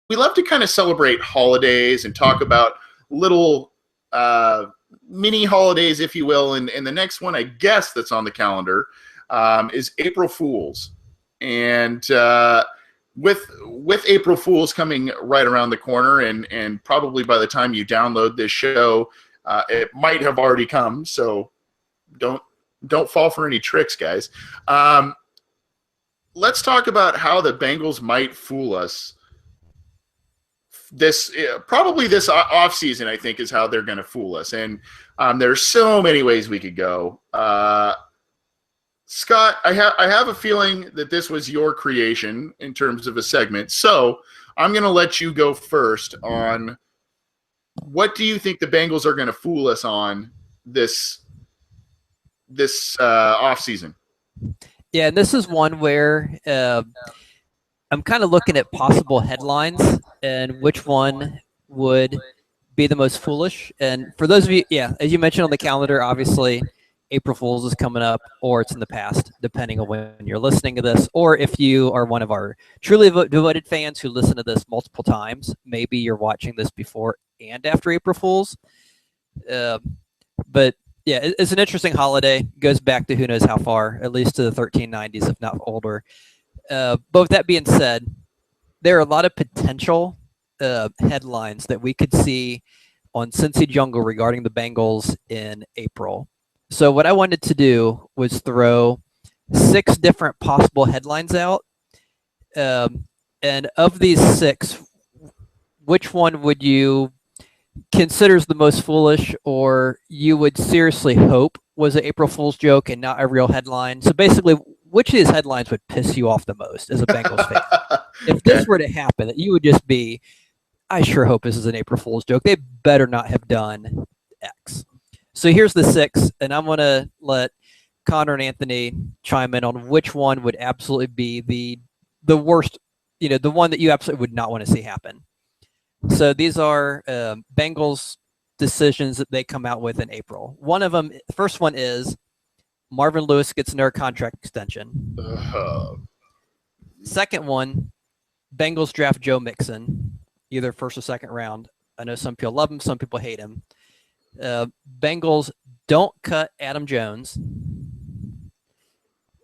we love to kind of celebrate holidays and talk about little mini holidays, if you will. And the next one, I guess, that's on the calendar is April Fools. And with April Fools coming right around the corner, and probably by the time you download this show, it might have already come. So don't fall for any tricks, guys. Let's talk about how the Bengals might fool us. This off season, I think, is how they're going to fool us. And there's so many ways we could go. Scott, I have a feeling that this was your creation in terms of a segment. So I'm going to let you go first on what do you think the Bengals are going to fool us on this off season? Yeah, and this is one where I'm kind of looking at possible headlines and which one would be the most foolish. And for those of you, as you mentioned on the calendar, obviously April Fool's is coming up, or it's in the past, depending on when you're listening to this. Or if you are one of our truly devoted fans who listen to this multiple times, maybe you're watching this before and after April Fool's. But yeah, it's an interesting holiday. It goes back to who knows how far, at least to the 1390s, if not older. But with that being said, there are a lot of potential headlines that we could see on Cincy Jungle regarding the Bengals in April. So what I wanted to do was throw 6 different possible headlines out. And of these 6, which one would you consider the most foolish, or you would seriously hope was an April Fool's joke and not a real headline? So basically, which of these headlines would piss you off the most as a Bengals fan? If this were to happen, that you would just be, I sure hope this is an April Fool's joke. They better not have done X. So here's the 6, and I'm going to let Connor and Anthony chime in on which one would absolutely be the worst, the one that you absolutely would not want to see happen. So these are Bengals decisions that they come out with in April. One of them, the first one is Marvin Lewis gets another contract extension. Second one, Bengals draft Joe Mixon, either first or second round. I know some people love him, some people hate him. Bengals don't cut Adam Jones.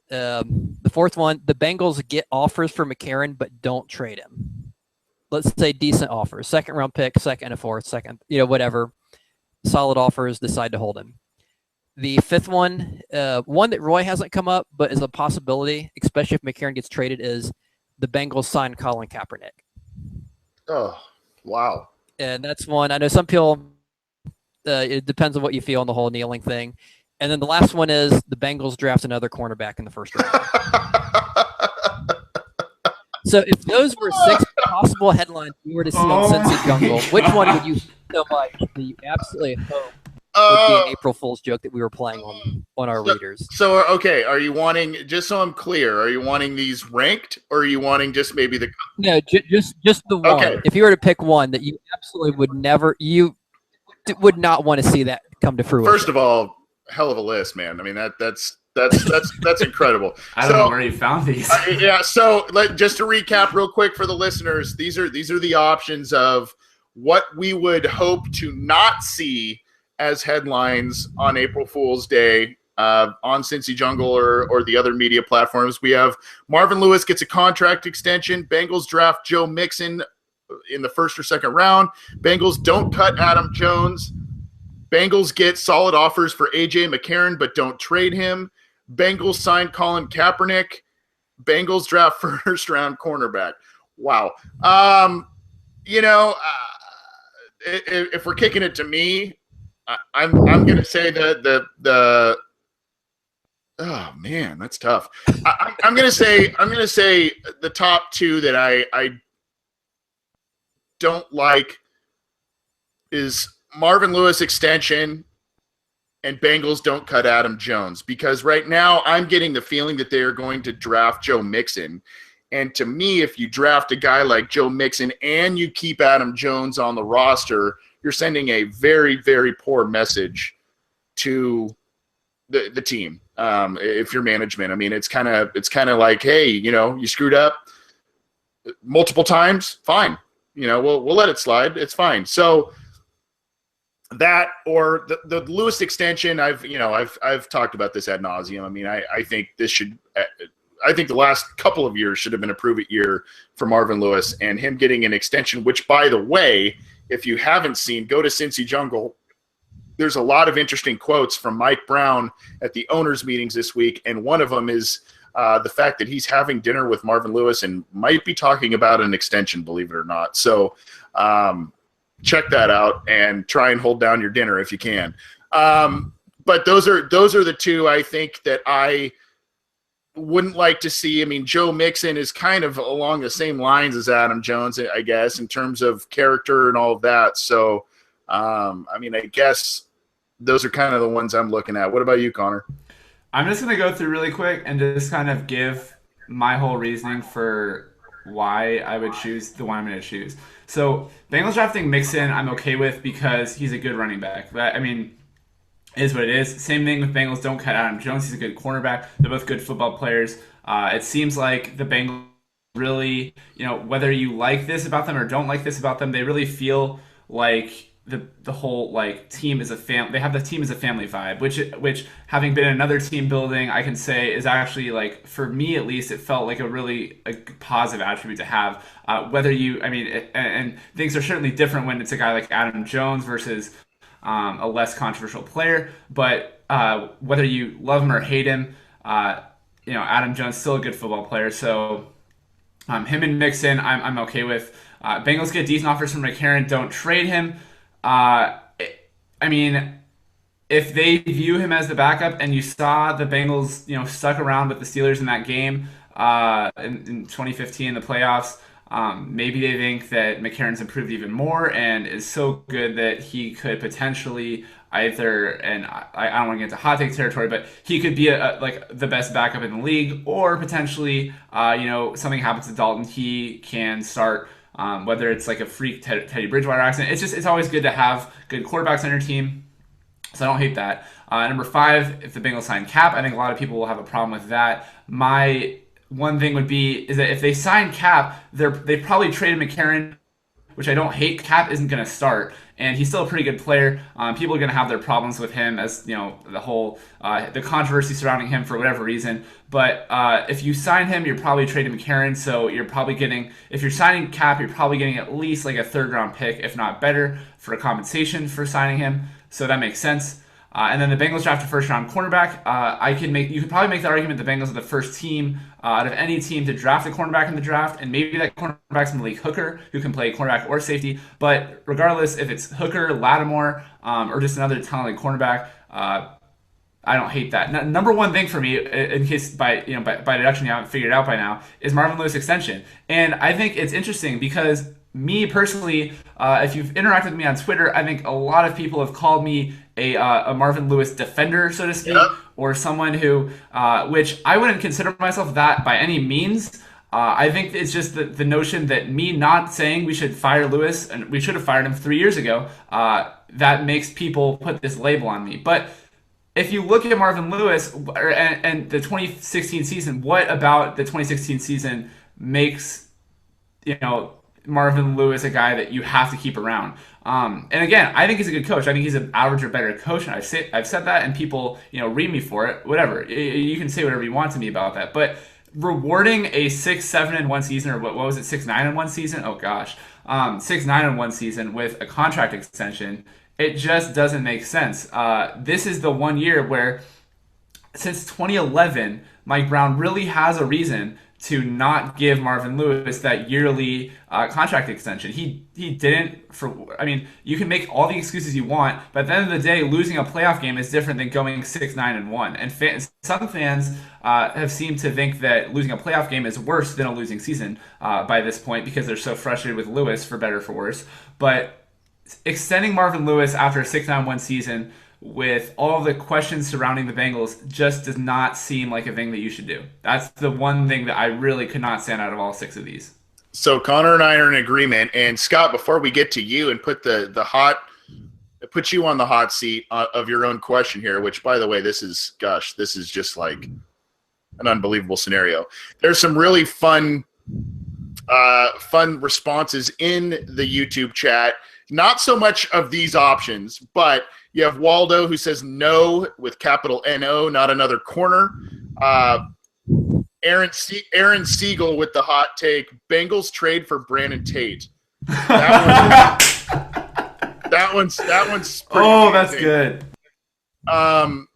The fourth one, the Bengals get offers for McCarron but don't trade him. Let's say decent offers, second round pick, second and a fourth, second, whatever, solid offers, decide to hold him. The fifth one, one that Roy hasn't come up, but is a possibility, especially if McCarron gets traded, is the Bengals sign Colin Kaepernick. Oh, wow. And that's one. I know some people, it depends on what you feel on the whole kneeling thing. And then the last one is the Bengals draft another cornerback in the first round. So if those were 6 possible headlines you were to see on Cincy Jungle, which one would you so much that you absolutely hope would be an April Fool's joke that we were playing on our readers? So, okay, are you wanting, just so I'm clear, are you wanting these ranked, or are you wanting just maybe the... No, just the one. Okay. If you were to pick one that you absolutely would never, you would not want to see that come to fruition. First of all, hell of a list, man. I mean, that's incredible. I don't know where you found these. Yeah. So just to recap real quick for the listeners, these are the options of what we would hope to not see as headlines on April Fool's Day on Cincy Jungle or the other media platforms. We have Marvin Lewis gets a contract extension. Bengals draft Joe Mixon in the first or second round. Bengals don't cut Adam Jones. Bengals get solid offers for A.J. McCarron but don't trade him. Bengals sign Colin Kaepernick. Bengals draft first-round cornerback. Wow. If we're kicking it to me, I'm going to say the oh man, that's tough. I'm going to say the top 2 that I don't like is Marvin Lewis extension and Bengals don't cut Adam Jones, because right now I'm getting the feeling that they are going to draft Joe Mixon. And to me, if you draft a guy like Joe Mixon and you keep Adam Jones on the roster, you're sending a very, very poor message to the team. If you're management, I mean, it's kind of like, hey, you screwed up multiple times, fine. we'll let it slide. It's fine. So that, or the Lewis extension, I've talked about this ad nauseum. I mean, I think I think the last couple of years should have been a prove it year for Marvin Lewis, and him getting an extension, which, by the way, if you haven't seen, go to Cincy Jungle. There's a lot of interesting quotes from Mike Brown at the owners' meetings this week, and one of them is the fact that he's having dinner with Marvin Lewis and might be talking about an extension, believe it or not. So check that out and try and hold down your dinner if you can. But those are the two I think that I wouldn't like to see. I mean, Joe Mixon is kind of along the same lines as Adam Jones, I guess, in terms of character and all of that. So, I guess those are kind of the ones I'm looking at. What about you, Connor? I'm just going to go through really quick and just kind of give my whole reasoning for why I would choose the one I'm going to choose. So, Bengals drafting Mixon, I'm okay with because he's a good running back. Is what it is. Same thing with Bengals. Don't cut Adam Jones. He's a good cornerback. They're both good football players. It seems like the Bengals really, whether you like this about them or don't like this about them, they really feel like the whole team is a family. They have the team as a family vibe, which having been in another team building, I can say is actually for me at least, it felt like a positive attribute to have. And things are certainly different when it's a guy like Adam Jones versus a less controversial player, but whether you love him or hate him, Adam Jones is still a good football player. So him and Mixon, I'm okay with. Bengals get decent offers from McCarron. Don't trade him. If they view him as the backup, and you saw the Bengals, stuck around with the Steelers in that game in 2015 in the playoffs. Maybe they think that McCarron's improved even more and is so good that he could potentially either, and I don't want to get into hot take territory, but he could be the best backup in the league, or potentially, something happens to Dalton, he can start, whether it's like a freak Teddy Bridgewater accident. It's always good to have good quarterbacks on your team. So I don't hate that. Number 5, if the Bengals sign Cap, I think a lot of people will have a problem with that. My one thing would be is that if they sign Cap, they probably traded McCarron, which I don't hate. Cap isn't going to start, and he's still a pretty good player. People are going to have their problems with him, as the whole the controversy surrounding him for whatever reason. But if you sign him, you're probably trading McCarron, so you're probably getting, if you're signing Cap, you're probably getting at least like a 3rd round pick, if not better, for a compensation for signing him. So that makes sense. And then the Bengals draft a 1st round cornerback. You could probably make the argument the Bengals are the first team out of any team to draft a cornerback in the draft, and maybe that cornerback's Malik Hooker, who can play cornerback or safety. But regardless, if it's Hooker, Lattimore, or just another talented cornerback, I don't hate that. Number one thing for me, in case by deduction you haven't figured it out by now, is Marvin Lewis extension. And I think it's interesting because me personally, if you've interacted with me on Twitter, I think a lot of people have called me a Marvin Lewis defender, so to speak, or someone who, which I wouldn't consider myself that by any means. I think it's just the notion that me not saying we should fire Lewis, and we should have fired him 3 years ago, that makes people put this label on me. But if you look at Marvin Lewis and the 2016 season, what about the 2016 season makes, Marvin Lewis a guy that you have to keep around? And again, I think he's a good coach. I think he's an average or better coach, and I've said that, and people, read me for it. Whatever, you can say whatever you want to me about that. But rewarding a 6-7 in one season, or what was it, 6-9 in one season? Oh gosh, 6-9 in one season with a contract extension, it just doesn't make sense. This is the one year where, since 2011, Mike Brown really has a reason to not give Marvin Lewis that yearly contract extension. He didn't. You can make all the excuses you want, but at the end of the day, losing a playoff game is different than going 6-9-1. And some fans have seemed to think that losing a playoff game is worse than a losing season by this point, because they're so frustrated with Lewis, for better or for worse. But extending Marvin Lewis after a 6-9-1 season, with all the questions surrounding the Bengals, just does not seem like a thing that you should do. That's the one thing that I really could not stand out of all 6 of these. So Connor and I are in agreement. And Scott, before we get to you and put put you on the hot seat of your own question here, which, by the way, this is just like an unbelievable scenario. There's some really fun fun responses in the YouTube chat. Not so much of these options, but you have Waldo who says no with capital N-O, not another corner. Aaron Siegel with the hot take, Bengals trade for Brandon Tate. That one's pretty Oh, that's amazing. good.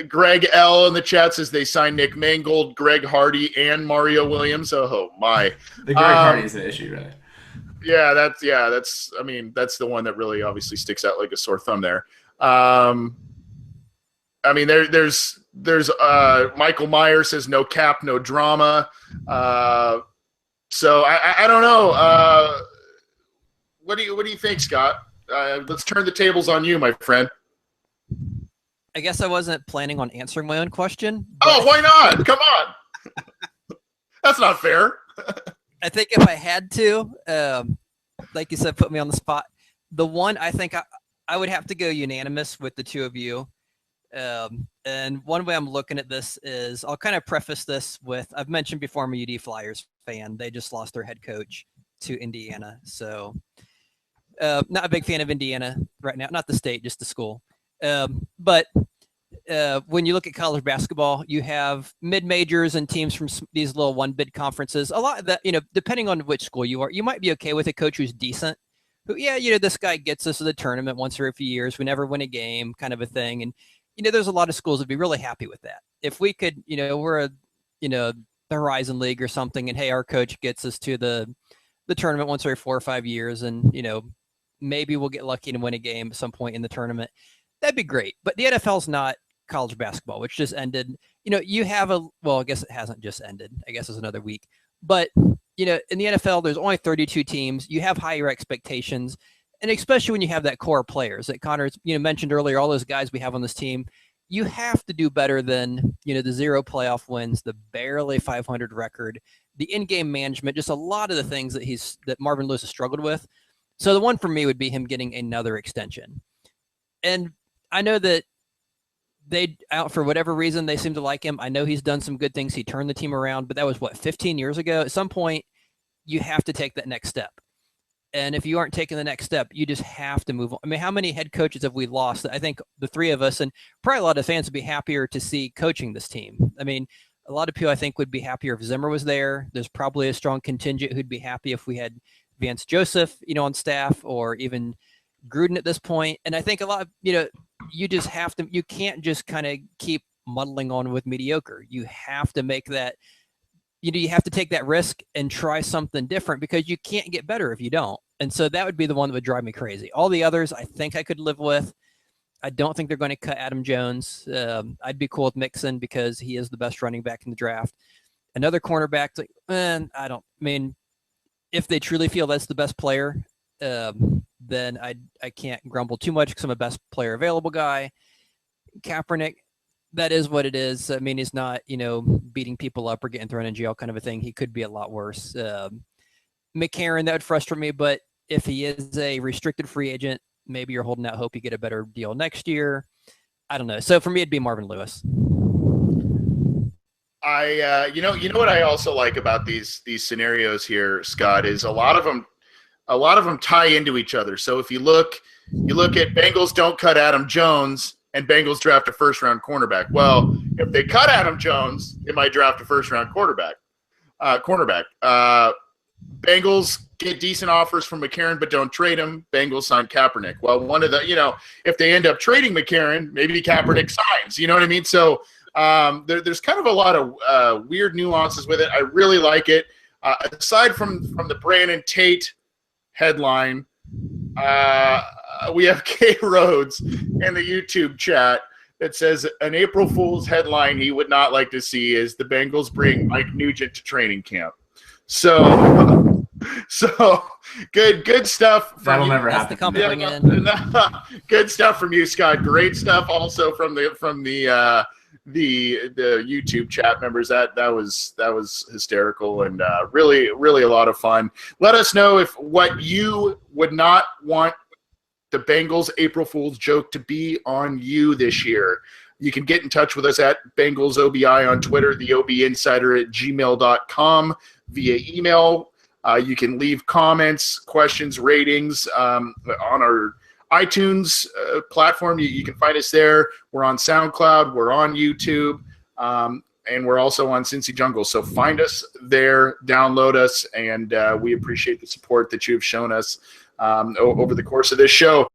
Greg L in the chat says they signed Nick Mangold, Greg Hardy, and Mario Williams. Oh my. The Greg Hardy is the issue, really. Yeah, that's the one that really obviously sticks out like a sore thumb there. There's Michael Meyer says no cap, no drama. So I don't know. What do you think, Scott? Let's turn the tables on you, my friend. I guess I wasn't planning on answering my own question. Oh, why not? Come on. That's not fair. I think if I had to, like you said, put me on the spot. The one I think I would have to go unanimous with the two of you. And one way I'm looking at this is I'll kind of preface this with I've mentioned before I'm a UD Flyers fan. They just lost their head coach to Indiana. So not a big fan of Indiana right now. Not the state, just the school. But when you look at college basketball, you have mid-majors and teams from these little one-bid conferences. A lot of that, depending on which school you are, you might be okay with a coach who's decent. Who, this guy gets us to the tournament once every few years. We never win a game, kind of a thing. And there's a lot of schools that'd be really happy with that. If we could, we're the Horizon League or something, and hey, our coach gets us to the tournament once every 4 or 5 years, and maybe we'll get lucky and win a game at some point in the tournament. That'd be great. But the NFL's not college basketball, which just ended. You have I guess it hasn't just ended. I guess it's another week. But, in the NFL, there's only 32 teams. You have higher expectations. And especially when you have that core of players that Connor, mentioned earlier, all those guys we have on this team, you have to do better than, the 0 playoff wins, the barely 500 record, the in-game management, just a lot of the things that Marvin Lewis has struggled with. So the one for me would be him getting another extension. And I know that for whatever reason, they seem to like him. I know he's done some good things. He turned the team around, but that was 15 years ago. At some point, you have to take that next step. And if you aren't taking the next step, you just have to move on. I mean, how many head coaches have we lost? I think the three of us, and probably a lot of fans would be happier to see coaching this team. I mean, a lot of people, I think, would be happier if Zimmer was there. There's probably a strong contingent who'd be happy if we had Vance Joseph, on staff, or even Gruden at this point. And I think a lot of, you just have to, you can't just kind of keep muddling on with mediocre. You have to make that, you have to take that risk and try something different, because you can't get better if you don't. And so that would be the one that would drive me crazy. All the others, I think I could live with. I don't think they're going to cut Adam Jones. I'd be cool with Mixon because he is the best running back in the draft. Another cornerback, if they truly feel that's the best player, then I can't grumble too much because I'm a best player available guy. Kaepernick, that is what it is. I mean, he's not, beating people up or getting thrown in jail kind of a thing. He could be a lot worse. McCarron, that would frustrate me, but if he is a restricted free agent, maybe you're holding out hope you get a better deal next year. I don't know. So for me, it'd be Marvin Lewis. You know what I also like about these scenarios here, Scott, is a lot of them tie into each other. So if you look at Bengals don't cut Adam Jones and Bengals draft a first-round cornerback. Well, if they cut Adam Jones, they might draft a first-round cornerback. Bengals get decent offers from McCarron, but don't trade him. Bengals sign Kaepernick. Well, one of the, if they end up trading McCarron, maybe Kaepernick signs. You know what I mean? So there's kind of a lot of weird nuances with it. I really like it. Aside from the Brandon Tate headline, we have Kay Rhodes in the YouTube chat that says an April Fool's headline he would not like to see is the Bengals bring Mike Nugent to training camp. So good stuff. That'll never happen. That's the company again. Good stuff from you, Scott. Great stuff also from the YouTube chat members. That was hysterical and really a lot of fun. Let us know if what you would not want the Bengals April Fool's joke to be on you this year. You can get in touch with us at Bengals OBI on Twitter, the OB Insider at gmail.com via email. You can leave comments, questions, ratings on our iTunes platform. You can find us there. We're on SoundCloud. We're on YouTube. And we're also on Cincy Jungle. So find us there, download us, and we appreciate the support that you have shown us over the course of this show.